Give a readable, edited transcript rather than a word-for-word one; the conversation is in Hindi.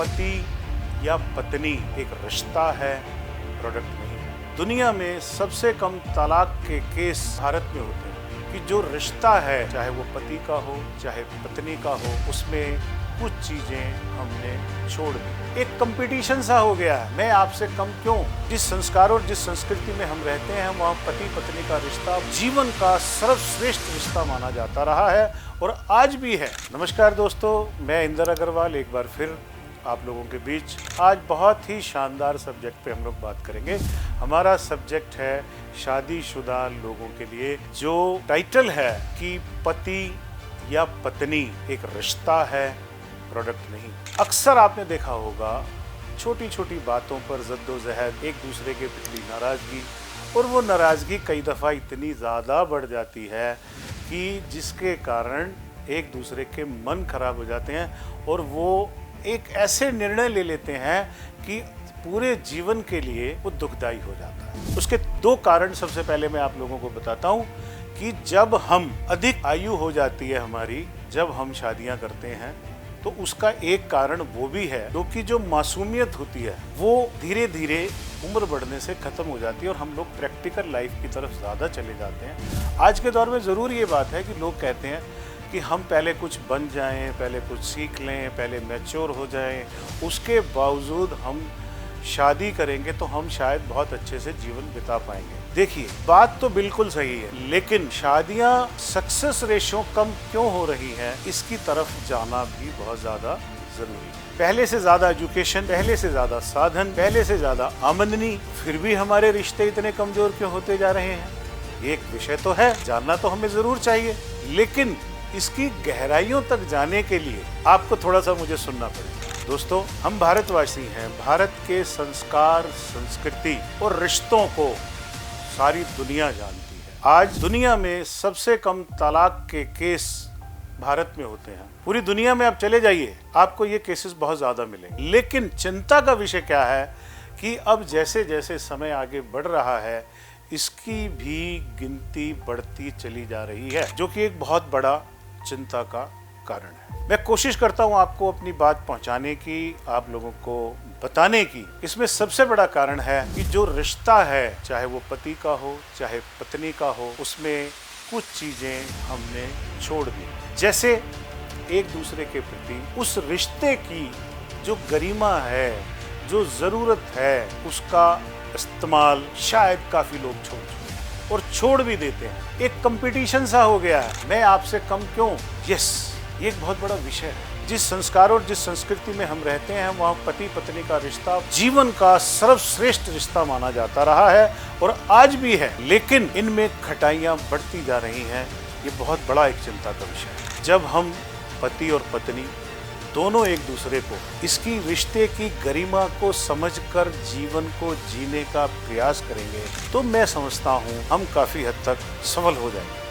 पति या पत्नी एक रिश्ता है, प्रोडक्ट नहीं। दुनिया में सबसे कम तलाक के केस भारत में होते हैं कि जो रिश्ता है, चाहे वो पति का हो चाहे पत्नी का हो, उसमें कुछ चीजें हमने छोड़ दी। एक कंपटीशन सा हो गया है, मैं आपसे कम क्यों। जिस संस्कार और जिस संस्कृति में हम रहते हैं, वहाँ पति पत्नी का रिश्ता जीवन का सर्वश्रेष्ठ रिश्ता माना जाता रहा है और आज भी है। नमस्कार दोस्तों, मैं इंदर अग्रवाल एक बार फिर आप लोगों के बीच आज बहुत ही शानदार सब्जेक्ट पे हम लोग बात करेंगे। हमारा सब्जेक्ट है शादीशुदा लोगों के लिए, जो टाइटल है कि पति या पत्नी एक रिश्ता है, प्रोडक्ट नहीं। अक्सर आपने देखा होगा छोटी छोटी बातों पर जद्दोजहद, एक दूसरे के प्रति नाराजगी, और वो नाराजगी कई दफ़ा इतनी ज़्यादा बढ़ जाती है कि जिसके कारण एक दूसरे के मन खराब हो जाते हैं और वो एक ऐसे निर्णय ले लेते हैं कि पूरे जीवन के लिए वो दुखदाई हो जाता है। उसके दो कारण सबसे पहले मैं आप लोगों को बताता हूँ कि जब हम अधिक आयु हो जाती है हमारी, जब हम शादियां करते हैं, तो उसका एक कारण वो भी है क्योंकि जो मासूमियत होती है वो धीरे धीरे उम्र बढ़ने से खत्म हो जाती है और हम लोग प्रैक्टिकल लाइफ की तरफ ज़्यादा चले जाते हैं। आज के दौर में ज़रूर ये बात है कि लोग कहते हैं कि हम पहले कुछ बन जाएं, पहले कुछ सीख लें, पहले मैच्योर हो जाएं, उसके बावजूद हम शादी करेंगे तो हम शायद बहुत अच्छे से जीवन बिता पाएंगे। देखिए, बात तो बिल्कुल सही है, लेकिन शादियां सक्सेस रेशियो कम क्यों हो रही है, इसकी तरफ जाना भी बहुत ज़्यादा ज़रूरी है। पहले से ज़्यादा एजुकेशन, पहले से ज़्यादा साधन, पहले से ज़्यादा आमदनी, फिर भी हमारे रिश्ते इतने कमज़ोर क्यों होते जा रहे हैं? एक विषय तो है, जानना तो हमें ज़रूर चाहिए, लेकिन इसकी गहराइयों तक जाने के लिए आपको थोड़ा सा मुझे सुनना पड़ेगा। दोस्तों, हम भारतवासी हैं, भारत के संस्कार, संस्कृति और रिश्तों को सारी दुनिया जानती है। आज दुनिया में सबसे कम तलाक के केस भारत में होते हैं। पूरी दुनिया में आप चले जाइए, आपको ये केसेस बहुत ज़्यादा मिलेंगे। लेकिन चिंता का विषय क्या है कि अब जैसे जैसे समय आगे बढ़ रहा है, इसकी भी गिनती बढ़ती चली जा रही है, जो कि एक बहुत बड़ा चिंता का कारण है। मैं कोशिश करता हूं आपको अपनी बात पहुंचाने की, आप लोगों को बताने की। इसमें सबसे बड़ा कारण है कि जो रिश्ता है, चाहे वो पति का हो चाहे पत्नी का हो, उसमें कुछ चीजें हमने छोड़ दी। जैसे एक दूसरे के प्रति उस रिश्ते की जो गरिमा है, जो जरूरत है, उसका इस्तेमाल शायद काफी लोग छोड़ चुके हैं और छोड़ भी देते हैं। एक कंपटीशन सा हो गया है, मैं आपसे कम क्यों। यस, ये एक बहुत बड़ा विषय है। जिस संस्कार और जिस संस्कृति में हम रहते हैं, वहाँ पति पत्नी का रिश्ता जीवन का सर्वश्रेष्ठ रिश्ता माना जाता रहा है और आज भी है, लेकिन इनमें खटाइयाँ बढ़ती जा रही हैं। ये बहुत बड़ा एक चिंता का विषय है। जब हम पति और पत्नी दोनों एक दूसरे को, इसकी रिश्ते की गरिमा को समझकर जीवन को जीने का प्रयास करेंगे, तो मैं समझता हूँ हम काफी हद तक सफल हो जाएंगे।